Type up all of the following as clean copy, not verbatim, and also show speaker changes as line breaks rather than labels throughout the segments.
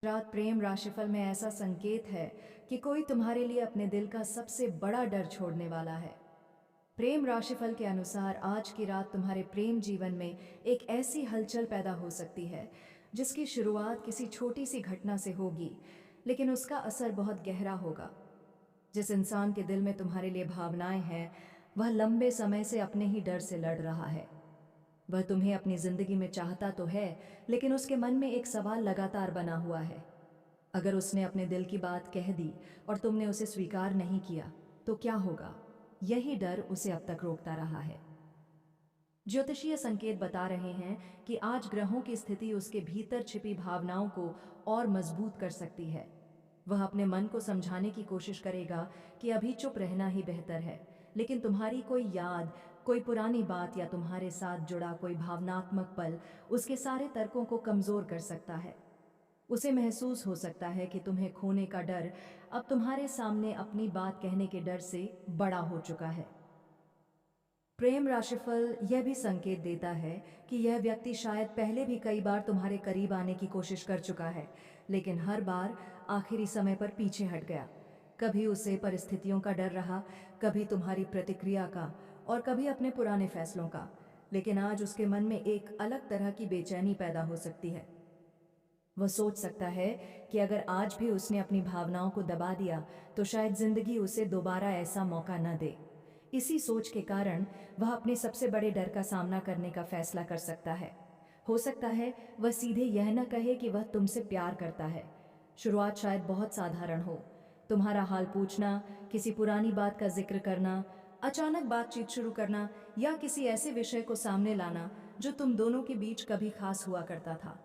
रात प्रेम राशिफल में ऐसा संकेत है कि कोई तुम्हारे लिए अपने दिल का सबसे बड़ा डर छोड़ने वाला है। प्रेम राशिफल के अनुसार आज की रात तुम्हारे प्रेम जीवन में एक ऐसी हलचल पैदा हो सकती है जिसकी शुरुआत किसी छोटी सी घटना से होगी, लेकिन उसका असर बहुत गहरा होगा। जिस इंसान के दिल में तुम्हारे लिए भावनाएं हैं, वह लंबे समय से अपने ही डर से लड़ रहा है। वह तुम्हें अपनी जिंदगी में चाहता तो है, लेकिन उसके मन में एक सवाल लगातार बना हुआ है। अगर उसने अपने दिल की बात कह दी और तुमने उसे स्वीकार नहीं किया तो क्या होगा? यही डर उसे अब तक रोकता रहा है। ज्योतिषीय संकेत बता रहे हैं कि आज ग्रहों की स्थिति उसके भीतर छिपी भावनाओं को और मजबूत कर सकती है। वह अपने मन को समझाने की कोशिश करेगा कि अभी चुप रहना ही बेहतर है, लेकिन तुम्हारी कोई याद, कोई पुरानी बात या तुम्हारे साथ जुड़ा कोई भावनात्मक पल उसके सारे तर्कों को कमजोर कर सकता है। उसे महसूस हो सकता है कि तुम्हें खोने का डर अब तुम्हारे सामने अपनी बात कहने के डर से बड़ा हो चुका है। प्रेम राशिफल यह भी संकेत देता है कि यह व्यक्ति शायद पहले भी कई बार तुम्हारे करीब आने की कोशिश कर चुका है, लेकिन हर बार आखिरी समय पर पीछे हट गया। कभी उसे परिस्थितियों का डर रहा, कभी तुम्हारी प्रतिक्रिया का, और कभी अपने पुराने फैसलों का। लेकिन आज उसके मन में एक अलग तरह की बेचैनी पैदा हो सकती है। वह सोच सकता है कि अगर आज भी उसने अपनी भावनाओं को दबा दिया तो शायद जिंदगी उसे दोबारा ऐसा मौका न दे। इसी सोच के कारण वह अपने सबसे बड़े डर का सामना करने का फैसला कर सकता है। हो सकता है वह सीधे यह न कहे कि वह तुमसे प्यार करता है। शुरुआत शायद बहुत साधारण हो, तुम्हारा हाल पूछना, किसी पुरानी बात का जिक्र करना, अचानक बातचीत शुरू करना या किसी ऐसे विषय को सामने लाना जो तुम दोनों के बीच कभी खास हुआ करता था।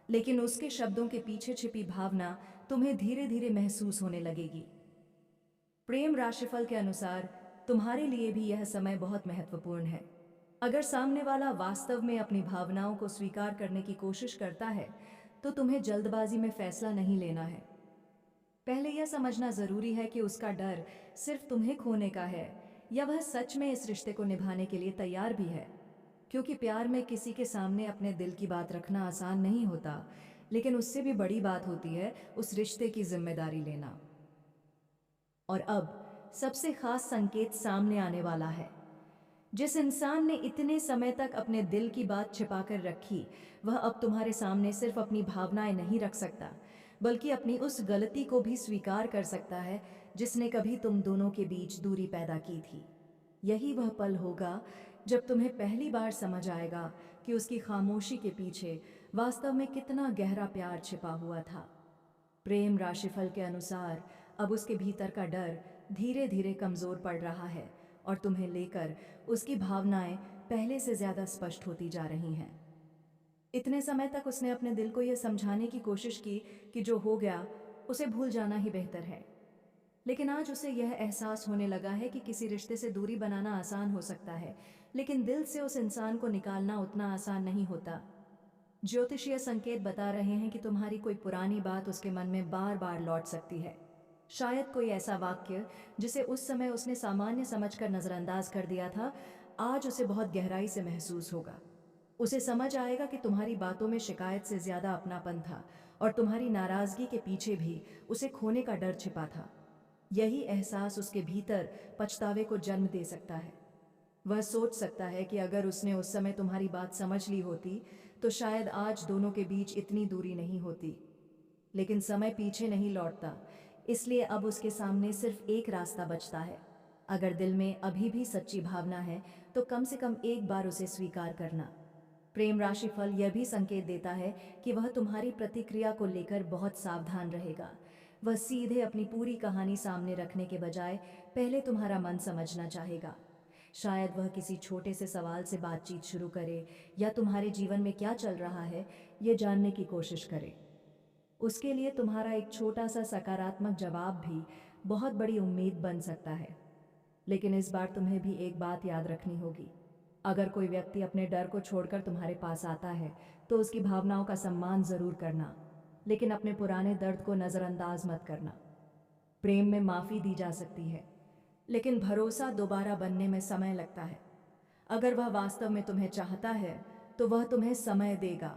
लेकिन उसके शब्दों के पीछे छिपी भावना तुम्हें धीरे धीरे महसूस होने लगेगी। प्रेम राशिफल के अनुसार तुम्हारे लिए भी यह समय बहुत महत्वपूर्ण है। अगर सामने वाला वास्तव में अपनी भावनाओं को स्वीकार करने की कोशिश करता है तो तुम्हें जल्दबाजी में फैसला नहीं लेना है। पहले यह समझना जरूरी है कि उसका डर सिर्फ तुम्हें खोने का है या वह सच में इस रिश्ते को निभाने के लिए तैयार भी है। क्योंकि प्यार में किसी के सामने अपने दिल की बात रखना आसान नहीं होता, लेकिन उससे भी बड़ी बात होती है उस रिश्ते की जिम्मेदारी लेना। और अब सबसे खास संकेत सामने आने वाला है। जिस इंसान ने इतने समय तक अपने दिल की बात छिपाकर रखी, वह अब तुम्हारे सामने सिर्फ अपनी भावनाएं नहीं रख सकता, बल्कि अपनी उस गलती को भी स्वीकार कर सकता है जिसने कभी तुम दोनों के बीच दूरी पैदा की थी। यही वह पल होगा जब तुम्हें पहली बार समझ आएगा कि उसकी खामोशी के पीछे वास्तव में कितना गहरा प्यार छिपा हुआ था। प्रेम राशिफल के अनुसार अब उसके भीतर का डर धीरे धीरे कमजोर पड़ रहा है और तुम्हें लेकर उसकी भावनाएं पहले से ज्यादा स्पष्ट होती जा रही हैं। इतने समय तक उसने अपने दिल को यह समझाने की कोशिश की कि जो हो गया उसे भूल जाना ही बेहतर है, लेकिन आज उसे यह एहसास होने लगा है कि किसी रिश्ते से दूरी बनाना आसान हो सकता है, लेकिन दिल से उस इंसान को निकालना उतना आसान नहीं होता। ज्योतिषीय संकेत बता रहे हैं कि तुम्हारी कोई पुरानी बात उसके मन में बार बार लौट सकती है। शायद कोई ऐसा वाक्य जिसे उस समय उसने सामान्य समझकर नजरअंदाज कर दिया था, आज उसे बहुत गहराई से महसूस होगा। उसे समझ आएगा कि तुम्हारी बातों में शिकायत से ज्यादा अपनापन था और तुम्हारी नाराजगी के पीछे भी उसे खोने का डर छिपा था। यही एहसास उसके भीतर पछतावे को जन्म दे सकता है। वह सोच सकता है कि अगर उसने उस समय तुम्हारी बात समझ ली होती तो शायद आज दोनों के बीच इतनी दूरी नहीं होती। लेकिन समय पीछे नहीं लौटता, इसलिए अब उसके सामने सिर्फ एक रास्ता बचता है। अगर दिल में अभी भी सच्ची भावना है तो कम से कम एक बार उसे स्वीकार करना। प्रेम राशिफल यह भी संकेत देता है कि वह तुम्हारी प्रतिक्रिया को लेकर बहुत सावधान रहेगा। वह सीधे अपनी पूरी कहानी सामने रखने के बजाय पहले तुम्हारा मन समझना चाहेगा। शायद वह किसी छोटे से सवाल से बातचीत शुरू करे या तुम्हारे जीवन में क्या चल रहा है ये जानने की कोशिश करे। उसके लिए तुम्हारा एक छोटा सा सकारात्मक जवाब भी बहुत बड़ी उम्मीद बन सकता है। लेकिन इस बार तुम्हें भी एक बात याद रखनी होगी। अगर कोई व्यक्ति अपने डर को छोड़कर तुम्हारे पास आता है तो उसकी भावनाओं का सम्मान जरूर करना, लेकिन अपने पुराने दर्द को नजरअंदाज मत करना। प्रेम में माफी दी जा सकती है, लेकिन भरोसा दोबारा बनने में समय लगता है। अगर वह वास्तव में तुम्हें चाहता है तो वह तुम्हें समय देगा।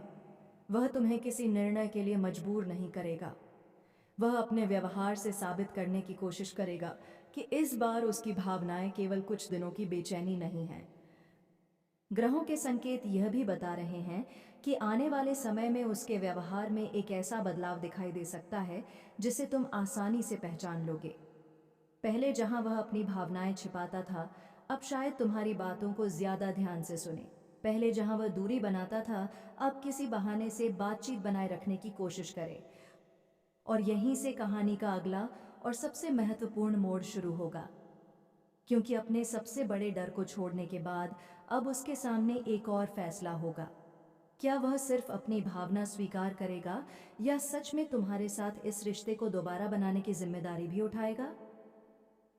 वह तुम्हें किसी निर्णय के लिए मजबूर नहीं करेगा। वह अपने व्यवहार से साबित करने की कोशिश करेगा कि इस बार उसकी भावनाएं केवल कुछ दिनों की बेचैनी नहीं हैं। ग्रहों के संकेत यह भी बता रहे हैं कि आने वाले समय में उसके व्यवहार में एक ऐसा बदलाव दिखाई दे सकता है जिसे तुम आसानी से पहचान लोगे। पहले जहां वह अपनी भावनाएं छिपाता था, अब शायद तुम्हारी बातों को ज्यादा ध्यान से सुने। पहले जहां वह दूरी बनाता था, अब किसी बहाने से बातचीत बनाए रखने की कोशिश करे। और यहीं से कहानी का अगला और सबसे महत्वपूर्ण मोड़ शुरू होगा, क्योंकि अपने सबसे बड़े डर को छोड़ने के बाद अब उसके सामने एक और फैसला होगा। क्या वह सिर्फ अपनी भावना स्वीकार करेगा या सच में तुम्हारे साथ इस रिश्ते को दोबारा बनाने की जिम्मेदारी भी उठाएगा?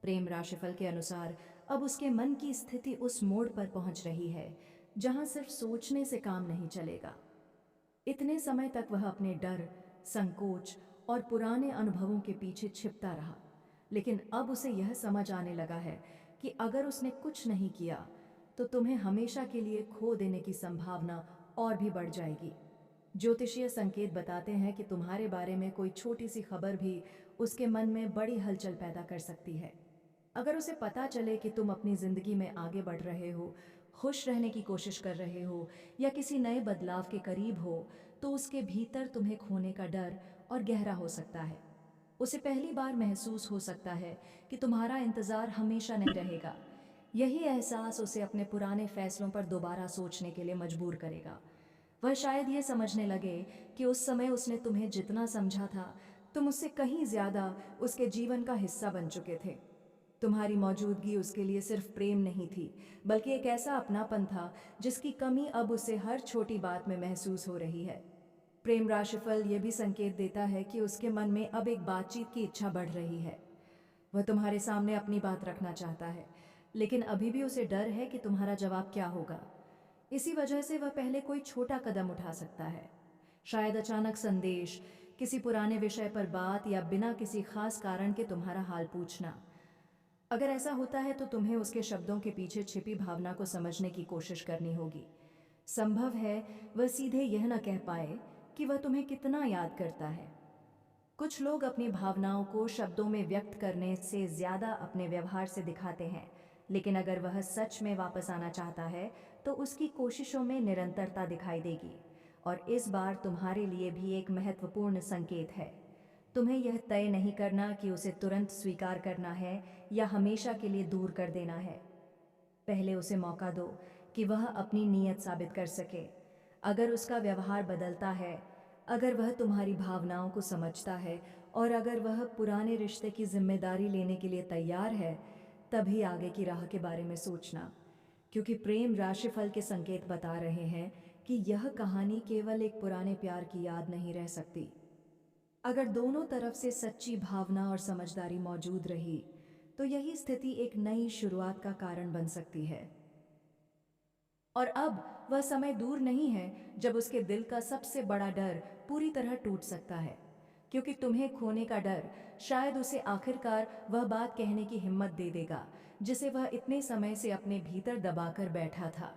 प्रेम राशिफल के अनुसार अब उसके मन की स्थिति उस मोड़ पर पहुंच रही है जहां सिर्फ सोचने से काम नहीं चलेगा। इतने समय तक वह अपने डर, संकोच और पुराने अनुभवों के पीछे छिपता रहा, लेकिन अब उसे यह समझ आने लगा है कि अगर उसने कुछ नहीं किया तो तुम्हें हमेशा के लिए खो देने की संभावना और भी बढ़ जाएगी। ज्योतिषीय संकेत बताते हैं कि तुम्हारे बारे में कोई छोटी सी खबर भी उसके मन में बड़ी हलचल पैदा कर सकती है। अगर उसे पता चले कि तुम अपनी जिंदगी में आगे बढ़ रहे हो, खुश रहने की कोशिश कर रहे हो या किसी नए बदलाव के करीब हो, तो उसके भीतर तुम्हें खोने का डर और गहरा हो सकता है। उसे पहली बार महसूस हो सकता है कि तुम्हारा इंतजार हमेशा नहीं रहेगा। यही एहसास उसे अपने पुराने फैसलों पर दोबारा सोचने के लिए मजबूर करेगा। वह शायद ये समझने लगे कि उस समय उसने तुम्हें जितना समझा था, तुम उससे कहीं ज्यादा उसके जीवन का हिस्सा बन चुके थे। तुम्हारी मौजूदगी उसके लिए सिर्फ प्रेम नहीं थी, बल्कि एक ऐसा अपनापन था जिसकी कमी अब उसे हर छोटी बात में महसूस हो रही है। प्रेम राशिफल ये भी संकेत देता है कि उसके मन में अब एक बातचीत की इच्छा बढ़ रही है। वह तुम्हारे सामने अपनी बात रखना चाहता है, लेकिन अभी भी उसे डर है कि तुम्हारा जवाब क्या होगा। इसी वजह से वह पहले कोई छोटा कदम उठा सकता है, शायद अचानक संदेश, किसी पुराने विषय पर बात या बिना किसी खास कारण के तुम्हारा हाल पूछना। अगर ऐसा होता है तो तुम्हें उसके शब्दों के पीछे छिपी भावना को समझने की कोशिश करनी होगी। संभव है वह सीधे यह न कह पाए कि वह तुम्हें कितना याद करता है। कुछ लोग अपनी भावनाओं को शब्दों में व्यक्त करने से ज्यादा अपने व्यवहार से दिखाते हैं, लेकिन अगर वह सच में वापस आना चाहता है तो उसकी कोशिशों में निरंतरता दिखाई देगी। और इस बार तुम्हारे लिए भी एक महत्वपूर्ण संकेत है। तुम्हें यह तय नहीं करना कि उसे तुरंत स्वीकार करना है या हमेशा के लिए दूर कर देना है। पहले उसे मौका दो कि वह अपनी नीयत साबित कर सके। अगर उसका व्यवहार बदलता है, अगर वह तुम्हारी भावनाओं को समझता है और अगर वह पुराने रिश्ते की जिम्मेदारी लेने के लिए तैयार है, तभी आगे की राह के बारे में सोचना। क्योंकि प्रेम राशिफल के संकेत बता रहे हैं कि यह कहानी केवल एक पुराने प्यार की याद नहीं रह सकती। अगर दोनों तरफ से सच्ची भावना और समझदारी मौजूद रही, तो यही स्थिति एक नई शुरुआत का कारण बन सकती है। और अब वह समय दूर नहीं है जब उसके दिल का सबसे बड़ा डर पूरी तरह टूट सकता है, क्योंकि तुम्हें खोने का डर शायद उसे आखिरकार वह बात कहने की हिम्मत दे देगा जिसे वह इतने समय से अपने भीतर दबाकर बैठा था।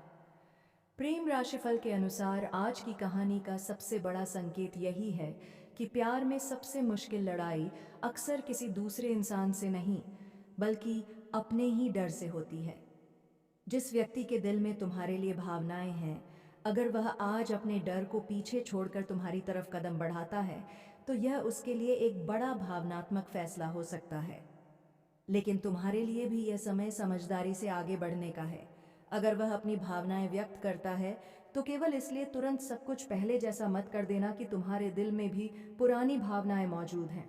प्रेम राशिफल के अनुसार आज की कहानी का सबसे बड़ा संकेत यही है कि प्यार में सबसे मुश्किल लड़ाई अक्सर किसी दूसरे इंसान से नहीं, बल्कि अपने ही डर से होती है। जिस व्यक्ति के दिल में तुम्हारे लिए भावनाएं हैं, अगर वह आज अपने डर को पीछे छोड़कर तुम्हारी तरफ कदम बढ़ाता है, तो यह उसके लिए एक बड़ा भावनात्मक फैसला हो सकता है। लेकिन तुम्हारे लिए भी यह समय समझदारी से आगे बढ़ने का है। अगर वह अपनी भावनाएं व्यक्त करता है, तो केवल इसलिए तुरंत सब कुछ पहले जैसा मत कर देना कि तुम्हारे दिल में भी पुरानी भावनाएं मौजूद हैं।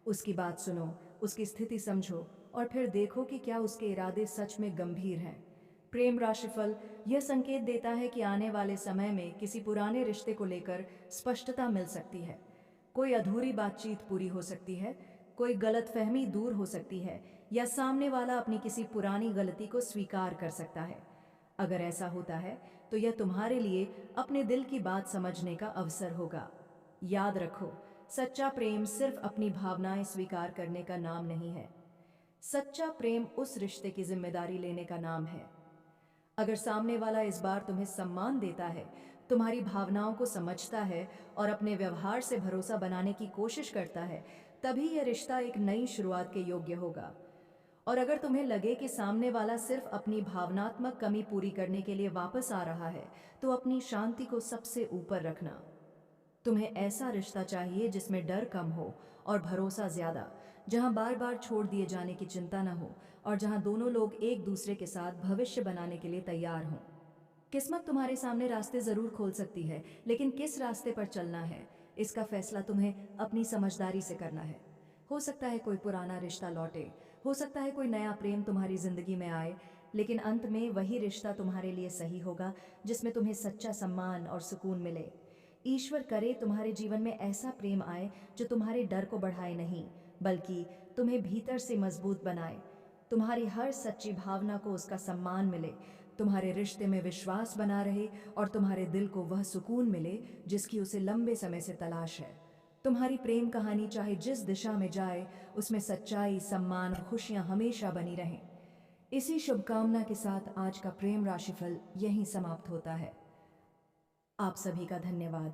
उसकी बात सुनो, उसकी स्थिति समझो और फिर देखो कि क्या उसके इरादे सच में गंभीर हैं। प्रेम राशिफल यह संकेत देता है कि आने वाले समय में किसी पुराने रिश्ते को लेकर स्पष्टता मिल सकती है। कोई अधूरी बातचीत पूरी हो सकती है, कोई गलतफहमी दूर हो सकती है या सामने वाला अपनी किसी पुरानी गलती को स्वीकार कर सकता है। अगर ऐसा होता है तो यह तुम्हारे लिए अपने दिल की बात समझने का अवसर होगा। याद रखो, सच्चा प्रेम सिर्फ अपनी भावनाएं स्वीकार करने का नाम नहीं है। सच्चा प्रेम उस रिश्ते की जिम्मेदारी लेने का नाम है। अगर सामने वाला इस बार तुम्हें सम्मान देता है, तुम्हारी भावनाओं को समझता है और अपने व्यवहार से भरोसा बनाने की कोशिश करता है, तभी यह रिश्ता एक नई शुरुआत के योग्य होगा। और अगर तुम्हें लगे कि सामने वाला सिर्फ अपनी भावनात्मक कमी पूरी करने के लिए वापस आ रहा है, तो अपनी शांति को सबसे ऊपर रखना। तुम्हें ऐसा रिश्ता चाहिए जिसमें डर कम हो और भरोसा ज्यादा, जहां बार बार छोड़ दिए जाने की चिंता न हो और जहां दोनों लोग एक दूसरे के साथ भविष्य बनाने के लिए तैयार हों। किस्मत तुम्हारे सामने रास्ते जरूर खोल सकती है, लेकिन किस रास्ते पर चलना है, इसका फैसला तुम्हें अपनी समझदारी से करना है। हो सकता है कोई पुराना रिश्ता लौटे, हो सकता है कोई नया प्रेम तुम्हारी जिंदगी में आए, लेकिन अंत में वही रिश्ता तुम्हारे लिए सही होगा जिसमें तुम्हें सच्चा सम्मान और सुकून मिले। ईश्वर करे तुम्हारे जीवन में ऐसा प्रेम आए जो तुम्हारे डर को बढ़ाए नहीं, बल्कि तुम्हें भीतर से मजबूत बनाए। तुम्हारी हर सच्ची भावना को उसका सम्मान मिले, तुम्हारे रिश्ते में विश्वास बना रहे और तुम्हारे दिल को वह सुकून मिले जिसकी उसे लंबे समय से तलाश है। तुम्हारी प्रेम कहानी चाहे जिस दिशा में जाए, उसमें सच्चाई, सम्मान और खुशियां हमेशा बनी रहें। इसी शुभकामना के साथ आज का प्रेम राशिफल यहीं समाप्त होता है। आप सभी का धन्यवाद।